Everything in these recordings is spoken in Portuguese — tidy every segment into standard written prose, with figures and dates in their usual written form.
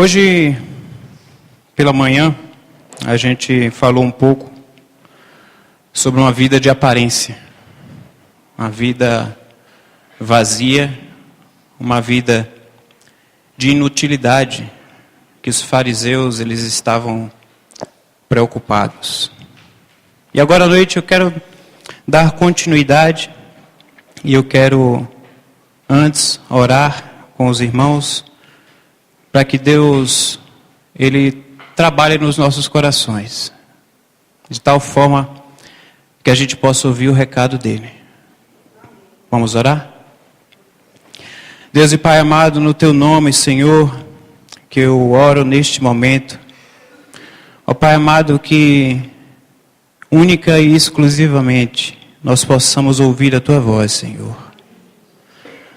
Hoje, pela manhã, a gente falou um pouco sobre uma vida de aparência, uma vida vazia, uma vida de inutilidade, que os fariseus eles estavam preocupados. E agora à noite eu quero dar continuidade e eu quero antes orar com os irmãos para que Deus ele trabalhe nos nossos corações, de tal forma que a gente possa ouvir o recado dele. Vamos orar? Deus e Pai amado, no Teu nome, Senhor, que eu oro neste momento. Ó Pai amado, que única e exclusivamente nós possamos ouvir a Tua voz, Senhor.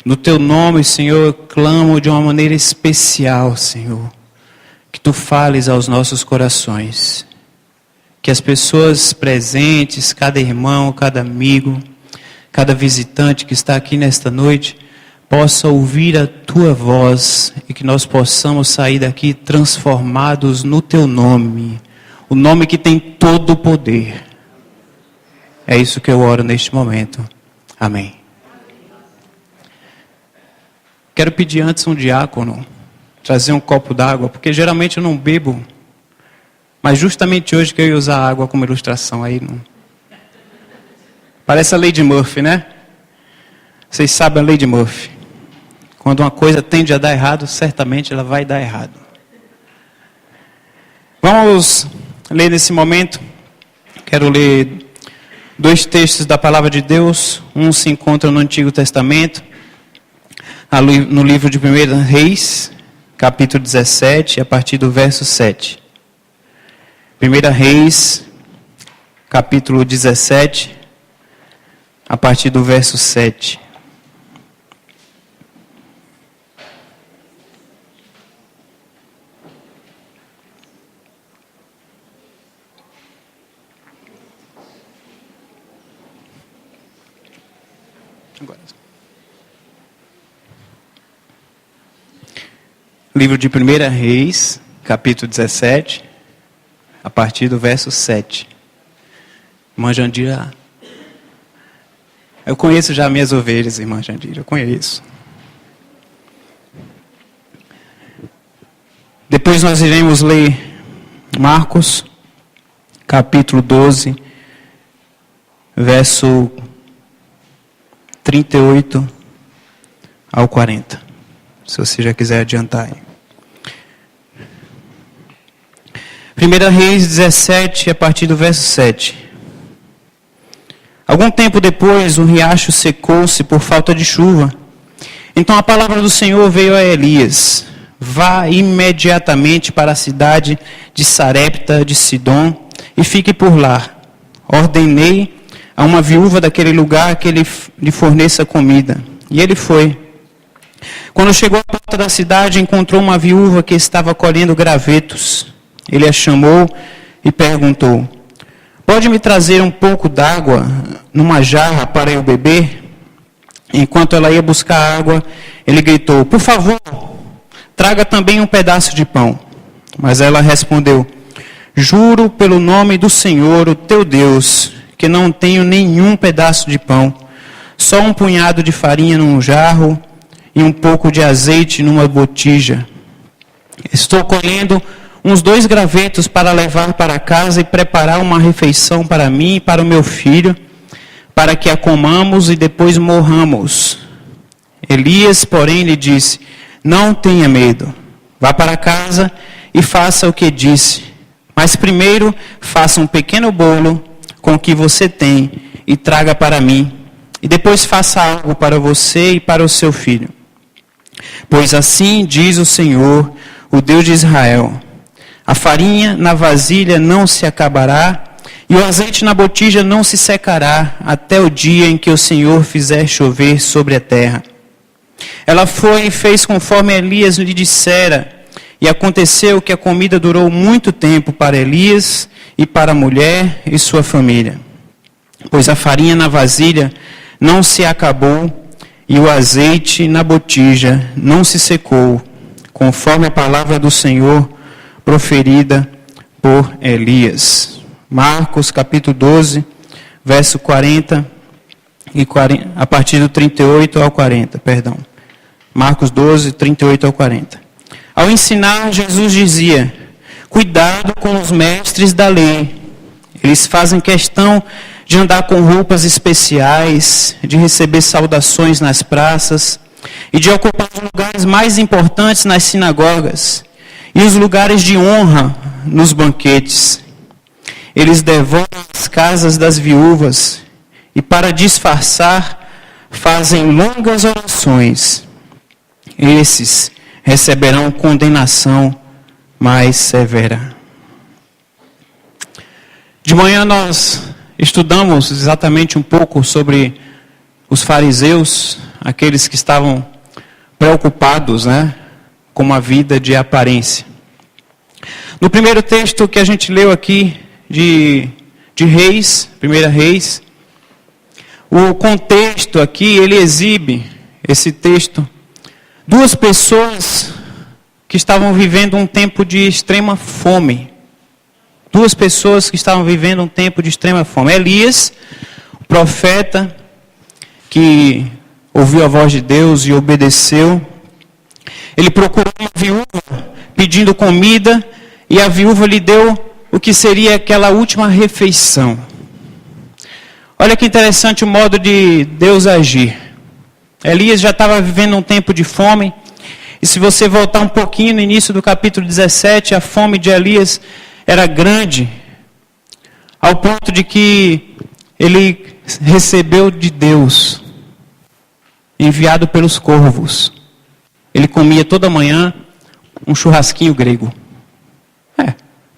No Teu nome, Senhor, eu clamo de uma maneira especial, Senhor, que Tu fales aos nossos corações. Que as pessoas presentes, cada irmão, cada amigo, cada visitante que está aqui nesta noite, possa ouvir a Tua voz e que nós possamos sair daqui transformados no Teu nome, o nome que tem todo o poder. É isso que eu oro neste momento. Amém. Quero pedir antes um diácono trazer um copo d'água, porque geralmente eu não bebo, mas justamente hoje que eu ia usar água como ilustração aí. Não... Parece a lei de Murphy, né? Vocês sabem a lei de Murphy. Quando uma coisa tende a dar errado, certamente ela vai dar errado. Vamos ler nesse momento. Quero ler 2 textos da Palavra de Deus. Um se encontra no Antigo Testamento, no livro de 1 Reis, capítulo 17, a partir do verso 7. 1 Reis, capítulo 17, a partir do verso 7. Livro de 1 Reis, capítulo 17, a partir do verso 7. Irmã Jandira, eu conheço já minhas ovelhas, irmã Jandira, eu conheço. Depois nós iremos ler Marcos, capítulo 12, verso 38 ao 40. Se você já quiser adiantar aí. 1 Reis 17, a partir do verso 7. Algum tempo depois, o riacho secou-se por falta de chuva. Então a palavra do Senhor veio a Elias: vá imediatamente para a cidade de Sarepta de Sidom e fique por lá. Ordenei a uma viúva daquele lugar que ele lhe forneça comida. E ele foi. Quando chegou à porta da cidade, encontrou uma viúva que estava colhendo gravetos. Ele a chamou e perguntou: pode me trazer um pouco d'água numa jarra para eu beber? Enquanto ela ia buscar água, ele gritou: por favor, traga também um pedaço de pão. Mas ela respondeu: juro pelo nome do Senhor, o teu Deus, que não tenho nenhum pedaço de pão, só um punhado de farinha num jarro e um pouco de azeite numa botija. Estou colhendo uns 2 gravetos para levar para casa e preparar uma refeição para mim e para o meu filho, para que a comamos e depois morramos. Elias, porém, lhe disse: não tenha medo, vá para casa e faça o que disse. Mas primeiro faça um pequeno bolo com o que você tem e traga para mim. E depois faça algo para você e para o seu filho. Pois assim diz o Senhor, o Deus de Israel: a farinha na vasilha não se acabará, e o azeite na botija não se secará, até o dia em que o Senhor fizer chover sobre a terra. Ela foi e fez conforme Elias lhe dissera, e aconteceu que a comida durou muito tempo para Elias e para a mulher e sua família. Pois a farinha na vasilha não se acabou, e o azeite na botija não se secou, conforme a palavra do Senhor proferida por Elias. Marcos capítulo 12, verso 40 e 40, a partir do 38 ao 40, perdão. Marcos 12, 38 ao 40. Ao ensinar, Jesus dizia: cuidado com os mestres da lei. Eles fazem questão de andar com roupas especiais, de receber saudações nas praças e de ocupar os lugares mais importantes nas sinagogas e os lugares de honra nos banquetes. Eles devoram as casas das viúvas e, para disfarçar, fazem longas orações. Esses receberão condenação mais severa. De manhã nós estudamos exatamente um pouco sobre os fariseus, aqueles que estavam preocupados, com uma vida de aparência. No primeiro texto que a gente leu aqui, de Reis, 1 Reis, o contexto aqui, ele exibe, esse texto, duas pessoas que estavam vivendo um tempo de extrema fome. Duas pessoas que estavam vivendo um tempo de extrema fome. Elias, o profeta, que ouviu a voz de Deus e obedeceu. Ele procurou uma viúva pedindo comida e a viúva lhe deu o que seria aquela última refeição. Olha que interessante o modo de Deus agir. Elias já estava vivendo um tempo de fome. E se você voltar um pouquinho no início do capítulo 17, a fome de Elias era grande, ao ponto de que ele recebeu de Deus, enviado pelos corvos. Ele comia toda manhã um churrasquinho grego.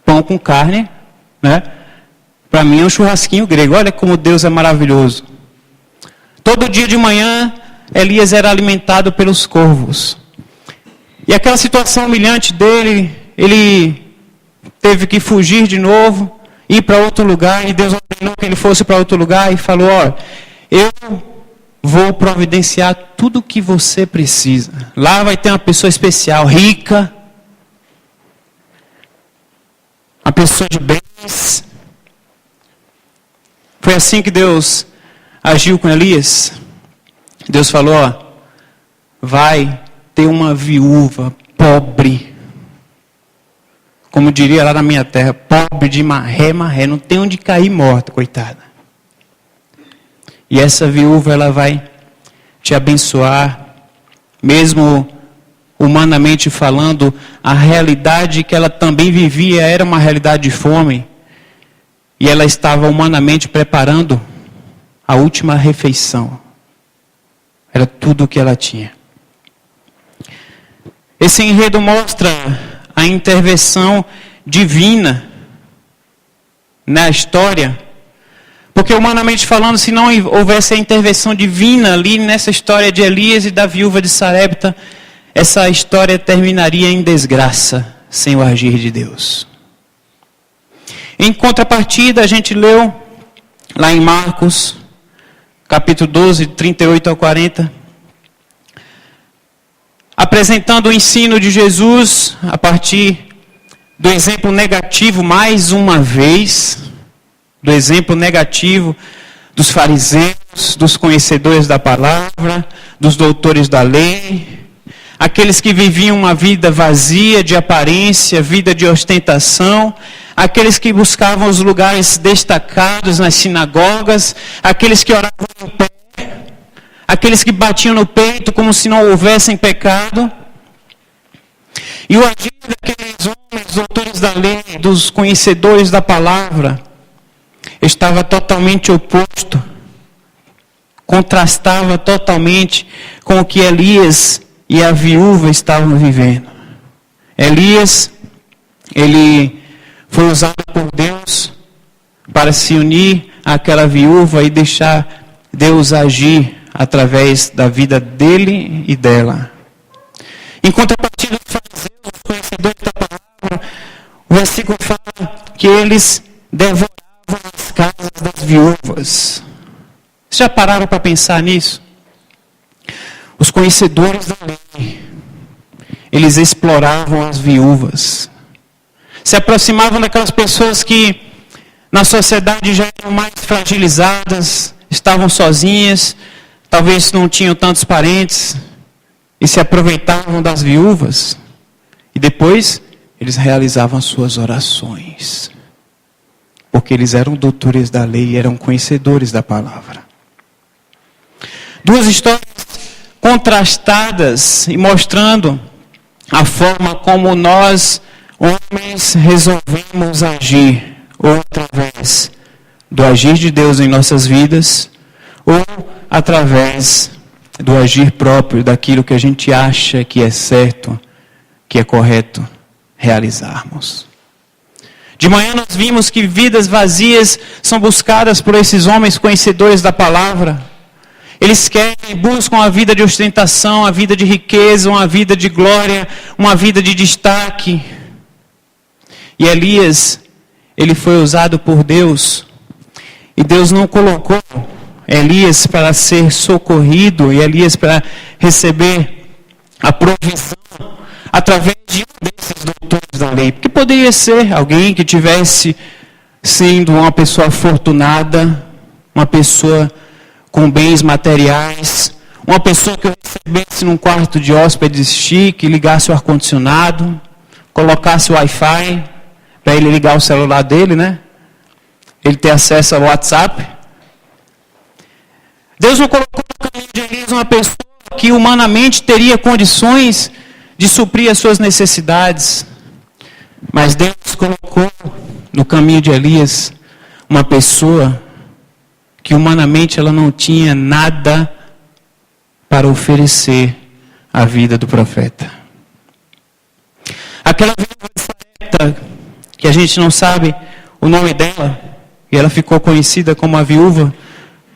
Pão com carne, Para mim é um churrasquinho grego. Olha como Deus é maravilhoso. Todo dia de manhã, Elias era alimentado pelos corvos. E aquela situação humilhante dele, ele teve que fugir de novo, ir para outro lugar, e Deus ordenou que ele fosse para outro lugar e falou: eu vou providenciar tudo o que você precisa. Lá vai ter uma pessoa especial, rica, uma pessoa de bens. Foi assim que Deus agiu com Elias. Deus falou: vai ter uma viúva pobre, como diria lá na minha terra, pobre de marré, não tem onde cair morta, coitada. E essa viúva, ela vai te abençoar, mesmo humanamente falando, a realidade que ela também vivia era uma realidade de fome, e ela estava humanamente preparando a última refeição. Era tudo o que ela tinha. Esse enredo mostra a intervenção divina na história, porque humanamente falando, se não houvesse a intervenção divina ali nessa história de Elias e da viúva de Sarepta, essa história terminaria em desgraça, sem o agir de Deus. Em contrapartida, a gente leu lá em Marcos, capítulo 12, 38 ao 40, apresentando o ensino de Jesus a partir do exemplo negativo, mais uma vez, do exemplo negativo dos fariseus, dos conhecedores da palavra, dos doutores da lei, aqueles que viviam uma vida vazia de aparência, vida de ostentação, aqueles que buscavam os lugares destacados nas sinagogas, aqueles que oravam em pé, aqueles que batiam no peito como se não houvessem pecado. E o agir daqueles homens, doutores da lei, dos conhecedores da palavra, estava totalmente oposto, contrastava totalmente com o que Elias e a viúva estavam vivendo. Elias, ele foi usado por Deus para se unir àquela viúva e deixar Deus agir através da vida dele e dela. Em contrapartida dos fariseus, os conhecedores da palavra, o versículo fala que eles devoravam as casas das viúvas. Vocês já pararam para pensar nisso? Os conhecedores da lei, eles exploravam as viúvas. Se aproximavam daquelas pessoas que na sociedade já eram mais fragilizadas, estavam sozinhas, talvez não tinham tantos parentes, e se aproveitavam das viúvas. E depois eles realizavam as suas orações. Porque eles eram doutores da lei e eram conhecedores da palavra. Duas histórias contrastadas e mostrando a forma como nós, homens, resolvemos agir. Ou através do agir de Deus em nossas vidas, ou através do agir próprio, daquilo que a gente acha que é certo, que é correto realizarmos. De manhã nós vimos que vidas vazias são buscadas por esses homens conhecedores da palavra. Eles querem, buscam a vida de ostentação, a vida de riqueza, uma vida de glória, uma vida de destaque. E Elias, ele foi usado por Deus. E Deus não colocou Elias para ser socorrido e Elias para receber a provisão através de um desses doutores da lei. Porque poderia ser alguém que tivesse sendo uma pessoa afortunada, uma pessoa com bens materiais, uma pessoa que recebesse num quarto de hóspedes chique, ligasse o ar-condicionado, colocasse o Wi-Fi, para ele ligar o celular dele, né? Ele ter acesso ao WhatsApp. Deus não colocou no caminho de Elias uma pessoa que humanamente teria condições de suprir as suas necessidades. Mas Deus colocou no caminho de Elias uma pessoa que humanamente ela não tinha nada para oferecer à vida do profeta. Aquela viúva de Sarepta, que a gente não sabe o nome dela, e ela ficou conhecida como a viúva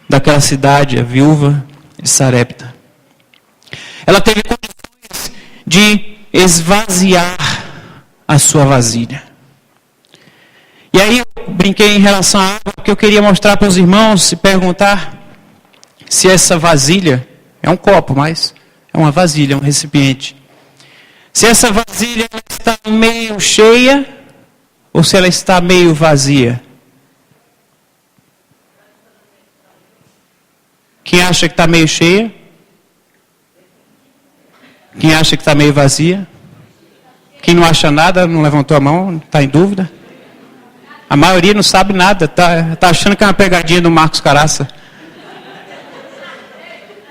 daquela cidade, a viúva de Sarepta. Ela teve condições de esvaziar a sua vasilha. E aí eu brinquei em relação à água, porque eu queria mostrar para os irmãos e perguntar se essa vasilha, é um copo, mas é uma vasilha, um recipiente. Se essa vasilha está meio cheia ou se ela está meio vazia. Quem acha que está meio cheia? Quem acha que está meio vazia? Quem não acha nada, não levantou a mão, está em dúvida? A maioria não sabe nada, está achando que é uma pegadinha do Marcos Caraça.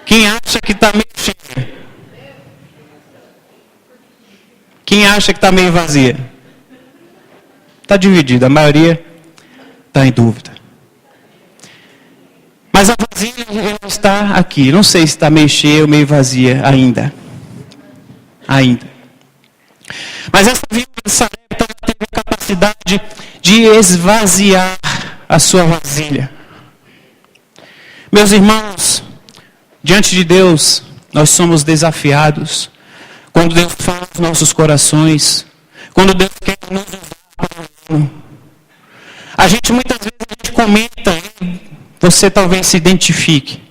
Quem acha que está meio cheia? Quem acha que está meio vazia? Está dividido, a maioria está em dúvida. Mas a vasilha ela está aqui. Não sei se está meio cheia ou meio vazia ainda. Mas essa viúva de Sarepta teve a capacidade de esvaziar a sua vasilha. Meus irmãos, diante de Deus, nós somos desafiados. Quando Deus fala nos nossos corações, quando Deus quer nos usar para o reino. A gente muitas vezes comenta, você talvez se identifique.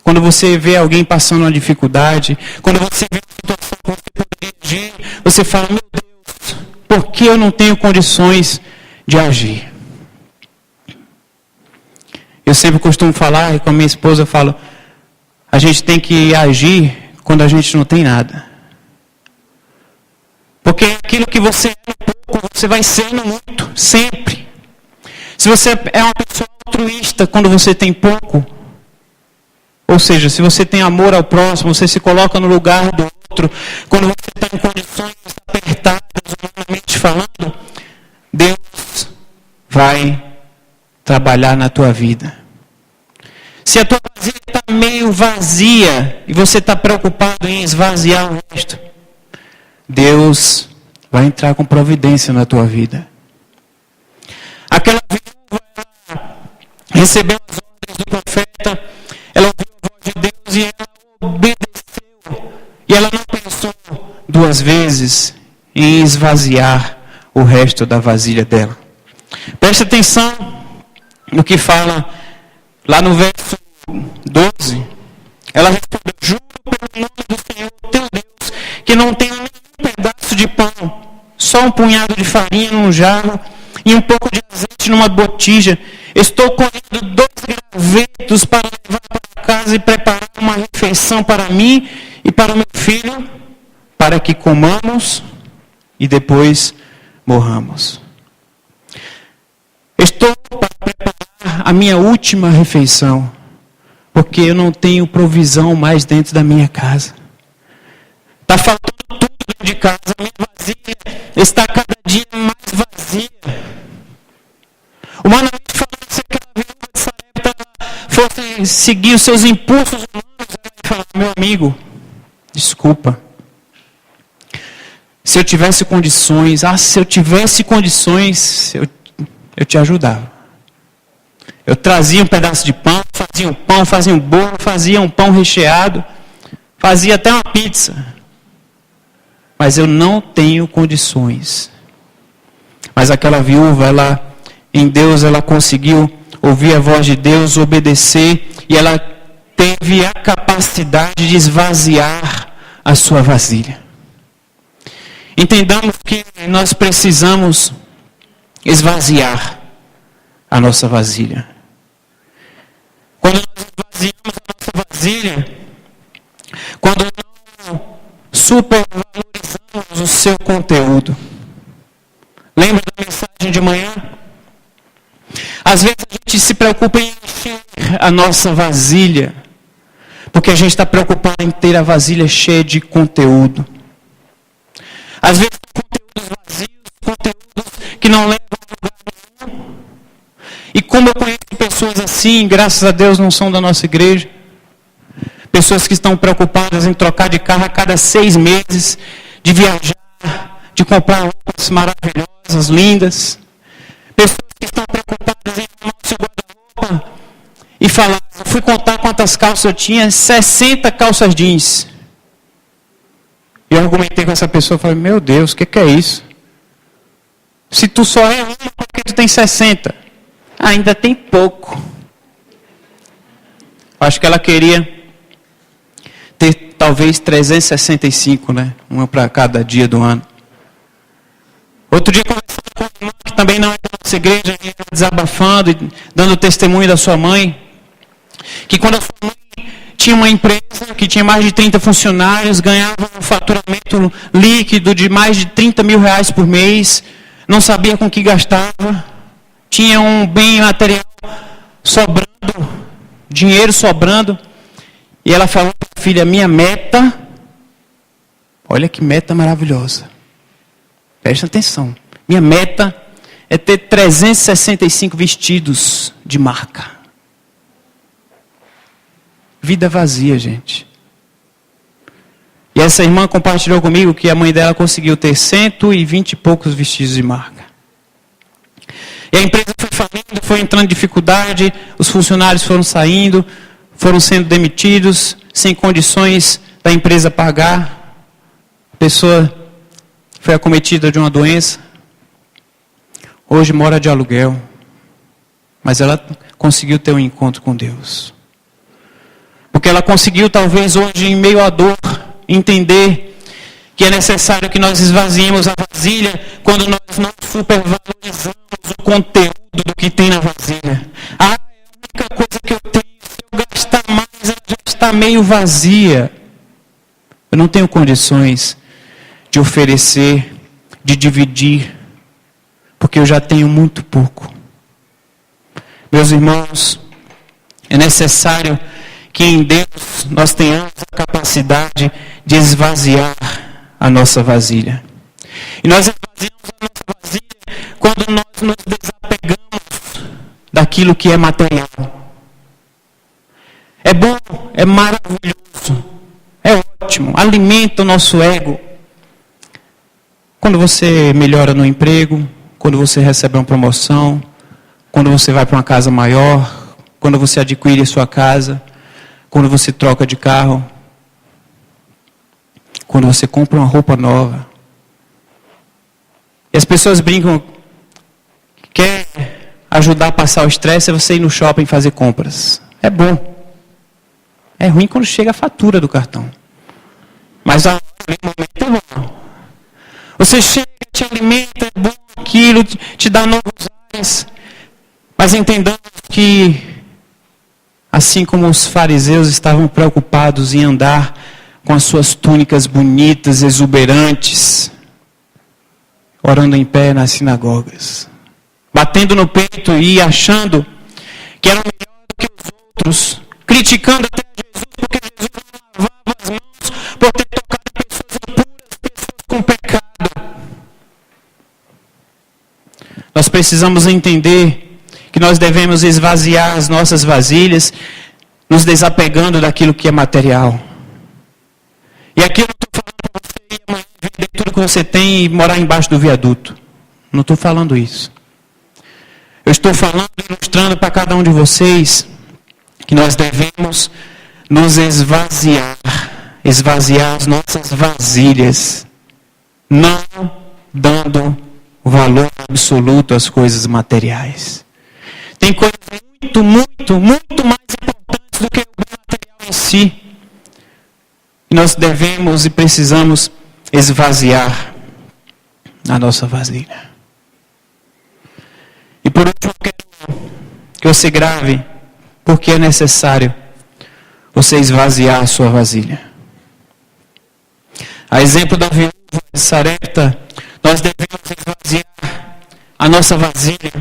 Quando você vê alguém passando uma dificuldade, quando você vê uma situação que você poderia agir, você fala, meu Deus, por que eu não tenho condições de agir? Eu sempre costumo falar, e com a minha esposa eu falo, a gente tem que agir quando a gente não tem nada. Porque aquilo que você é pouco, você vai sendo muito, sempre. Se você é uma pessoa altruísta quando você tem pouco, ou seja, se você tem amor ao próximo, você se coloca no lugar do outro, quando você está em condições apertadas, humanamente falando, Deus vai trabalhar na tua vida. Se a tua vasilha está meio vazia e você está preocupado em esvaziar o resto, Deus vai entrar com providência na tua vida. Aquela viúva recebeu as ordens do profeta, ela ouviu a voz de Deus e ela obedeceu. E ela não pensou duas vezes em esvaziar o resto da vasilha dela. Preste atenção no que fala lá no verso 12. Ela respondeu, juro pelo nome do Senhor teu Deus, que não tenho nenhum só um punhado de farinha num jarro e um pouco de azeite numa botija. Estou colhendo 2 gravetos para levar para casa e preparar uma refeição para mim e para o meu filho, para que comamos e depois morramos. Estou para preparar a minha última refeição, porque eu não tenho provisão mais dentro da minha casa. Está faltando tudo dentro de casa, a minha vasilha está cada dia mais vazia. Humanamente falando, se aquela viúva de Sarepta fosse seguir os seus impulsos humanos, ela ia falar: meu amigo, desculpa. Se eu tivesse condições, eu te ajudava. Eu trazia um pedaço de pão, fazia um bolo, fazia um pão recheado, fazia até uma pizza. Mas eu não tenho condições. Mas aquela viúva, em Deus, ela conseguiu ouvir a voz de Deus, obedecer, e ela teve a capacidade de esvaziar a sua vasilha. Entendamos que nós precisamos esvaziar a nossa vasilha. Quando nós esvaziamos a nossa vasilha, quando não supervalorizamos o seu conteúdo. Lembra da mensagem de manhã? Às vezes a gente se preocupa em encher a nossa vasilha, porque a gente está preocupado em ter a vasilha cheia de conteúdo. Às vezes conteúdos vazios, conteúdos que não levam a lugar nenhum. E como eu conheço pessoas assim, graças a Deus não são da nossa igreja, pessoas que estão preocupadas em trocar de carro a cada 6 meses, de viajar, de comprar roupas maravilhosas, lindas. Pessoas que estão preocupadas em arrumar o seu guarda-roupa e falar: eu fui contar quantas calças eu tinha, 60 calças jeans. E eu argumentei com essa pessoa, falei: meu Deus, o que é isso? Se tu só é uma, por que tu tem 60? Ainda tem pouco. Acho que ela queria ter talvez 365, né? Uma para cada dia do ano. Outro dia, conversando com uma irmã que também não é da nossa igreja, desabafando e dando testemunho da sua mãe, que quando a sua mãe tinha uma empresa que tinha mais de 30 funcionários, ganhava um faturamento líquido de mais de 30 mil reais por mês, não sabia com que gastava, tinha um bem material sobrando, dinheiro sobrando, e ela falou: filha, minha meta, olha que meta maravilhosa, presta atenção, minha meta é ter 365 vestidos de marca. Vida vazia, gente. E essa irmã compartilhou comigo que a mãe dela conseguiu ter 120 e poucos vestidos de marca. E a empresa foi falindo, foi entrando em dificuldade, os funcionários foram saindo, foram sendo demitidos, sem condições da empresa pagar. A pessoa foi acometida de uma doença. Hoje mora de aluguel. Mas ela conseguiu ter um encontro com Deus. Porque ela conseguiu, talvez hoje, em meio à dor, entender que é necessário que nós esvaziemos a vasilha quando nós não supervalorizamos o conteúdo do que tem na vasilha. É a única coisa que eu tenho, se eu gastar mais, ela já está meio vazia. Eu não tenho condições de oferecer, de dividir, porque eu já tenho muito pouco. Meus irmãos, é necessário que em Deus nós tenhamos a capacidade de esvaziar a nossa vasilha. E nós esvaziamos a nossa vasilha quando nós nos desapegamos daquilo que é material. É bom, é maravilhoso, é ótimo, alimenta o nosso ego. Quando você melhora no emprego, quando você recebe uma promoção, quando você vai para uma casa maior, quando você adquire a sua casa, quando você troca de carro, quando você compra uma roupa nova. E as pessoas brincam, quer ajudar a passar o estresse, é você ir no shopping fazer compras. É bom. É ruim quando chega a fatura do cartão. Mas ao momento é bom. Você chega, te alimenta, é bom aquilo, te dá novos ares. Mas entendamos que, assim como os fariseus estavam preocupados em andar com as suas túnicas bonitas, exuberantes, orando em pé nas sinagogas, batendo no peito e achando que eram melhor do que os outros, criticando até Jesus porque Jesus não lavava as mãos, por ter tocado em pessoas impuras, pessoas com pecado. Nós precisamos entender que nós devemos esvaziar as nossas vasilhas, nos desapegando daquilo que é material. E aqui eu não estou falando para você ir amanhã vender tudo que você tem e morar embaixo do viaduto. Não estou falando isso. Eu estou falando, ilustrando para cada um de vocês, que nós devemos nos esvaziar as nossas vasilhas, não dando valor absoluto às coisas materiais. Tem coisas muito mais importantes do que o bem material em si. E nós devemos e precisamos esvaziar a nossa vasilha. E por último, eu quero que você grave porque é necessário você esvaziar a sua vasilha. A exemplo da viúva de Sarepta, nós devemos esvaziar a nossa vasilha.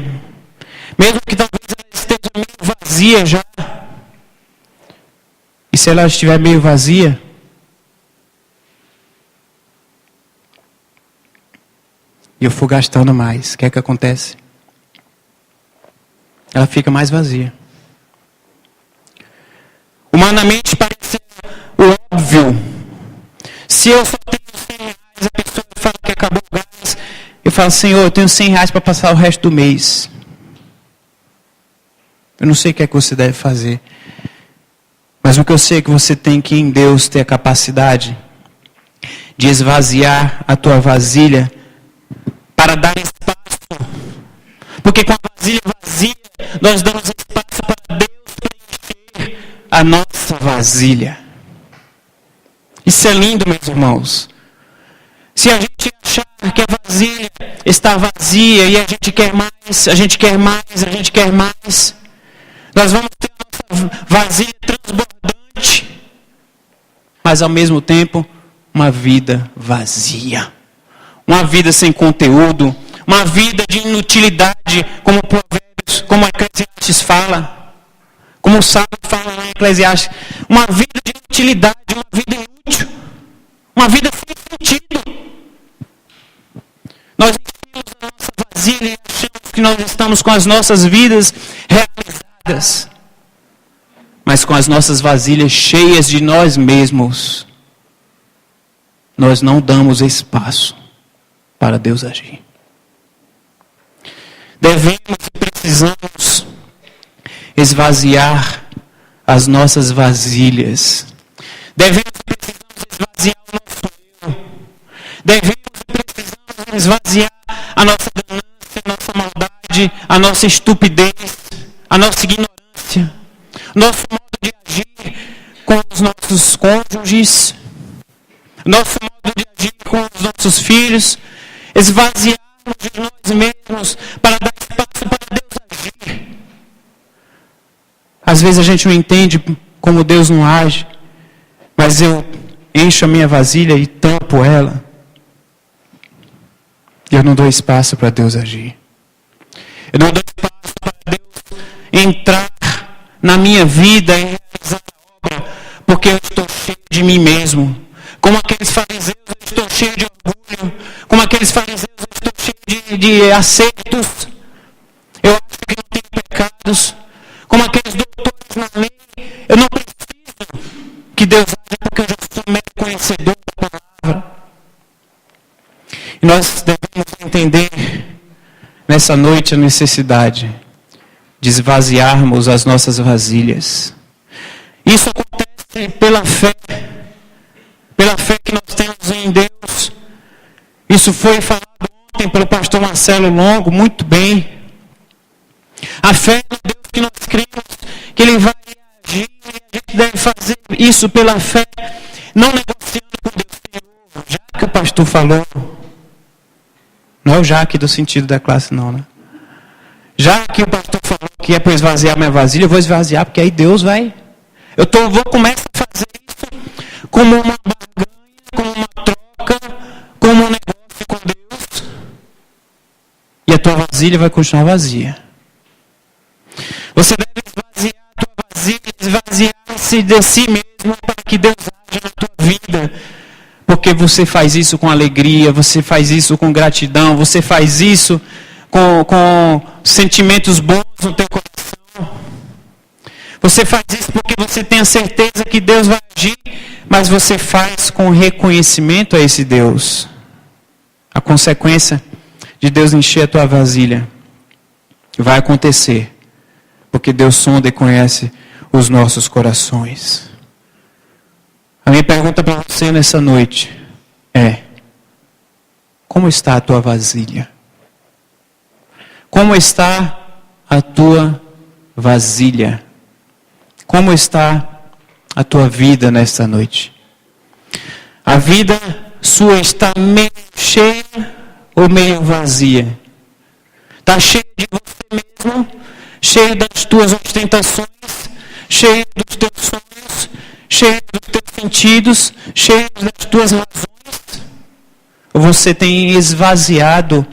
Mesmo que talvez ela esteja meio vazia já. E se ela estiver meio vazia, e eu for gastando mais, o que é que acontece? Ela fica mais vazia. Humanamente parece o óbvio. Se eu só tenho 100 reais, a pessoa fala que acabou o gás, eu falo, Senhor, eu tenho 100 reais para passar o resto do mês. Eu não sei o que é que você deve fazer. Mas o que eu sei é que você tem que em Deus ter a capacidade de esvaziar a tua vasilha para dar espaço. Porque com a vasilha vazia, nós damos espaço para Deus preencher a nossa vasilha. Isso é lindo, meus irmãos. Se a gente achar que a vasilha está vazia e a gente quer mais, a gente quer mais, a gente quer mais, nós vamos ter a nossa vasilha transbordante, mas ao mesmo tempo, uma vida vazia. Uma vida sem conteúdo, uma vida de inutilidade, como Provérbios, como Eclesiastes fala, como o sábio fala lá em Eclesiastes, uma vida de inutilidade, uma vida inútil, uma vida sem sentido. Nós enchemos a nossa vasilha e achamos que nós estamos com as nossas vidas realizadas, mas com as nossas vasilhas cheias de nós mesmos, nós não damos espaço para Deus agir. Devemos e precisamos esvaziar as nossas vasilhas. Devemos e precisamos esvaziar o nosso eu. Devemos e precisamos esvaziar a nossa ganância, a nossa maldade, a nossa estupidez, a nossa ignorância, nosso modo de agir com os nossos cônjuges, nosso modo de agir com os nossos filhos, esvaziarmos de nós mesmos para dar espaço para Deus agir. Às vezes a gente não entende como Deus não age, mas eu encho a minha vasilha e tampo ela. E eu não dou espaço para Deus agir. Eu não dou espaço para Deus entrar na minha vida e realizar a obra, porque eu estou cheio de mim mesmo. Como aqueles fariseus, eu estou cheio de orgulho. Como aqueles fariseus, eu estou cheio de acertos. Eu acho que não tenho pecados. Como aqueles doutores na lei, eu não preciso que Deus haja, porque eu já sou mero conhecedor da palavra. E nós devemos entender nessa noite a necessidade de esvaziarmos as nossas vasilhas. Isso acontece pela fé que nós temos em Deus. Isso foi falado ontem pelo pastor Marcelo Longo, muito bem. A fé no Deus que nós cremos, que Ele vai agir, e a gente deve fazer isso pela fé, não negociando com Deus, Senhor, já que o pastor falou. Não é o já aqui do sentido da classe, não, né? Já que o pastor falou que é para esvaziar minha vasilha, eu vou esvaziar, porque aí Deus vai. Vou começar a fazer isso como uma barganha, como uma troca, como um negócio com Deus. E a tua vasilha vai continuar vazia. Você deve esvaziar a tua vasilha, esvaziar-se de si mesmo para que Deus haja na tua vida. Porque você faz isso com alegria, você faz isso com gratidão, você faz isso com sentimentos bons no teu coração. Você faz isso porque você tem a certeza que Deus vai agir, mas você faz com reconhecimento a esse Deus. A consequência de Deus encher a tua vasilha vai acontecer, porque Deus sonda e conhece os nossos corações. A minha pergunta para você nessa noite é: como está a tua vasilha? Como está a tua vasilha? Como está a tua vida nesta noite? A vida sua está meio cheia ou meio vazia? Está cheia de você mesmo? Cheio das tuas ostentações? Cheio dos teus sonhos? Cheio dos teus sentidos? Cheio das tuas razões? Ou você tem esvaziado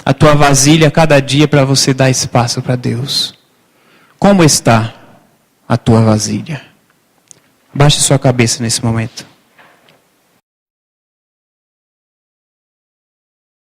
a tua vasilha a cada dia para você dar espaço para Deus? Como está a tua vasilha? Baixe sua cabeça nesse momento.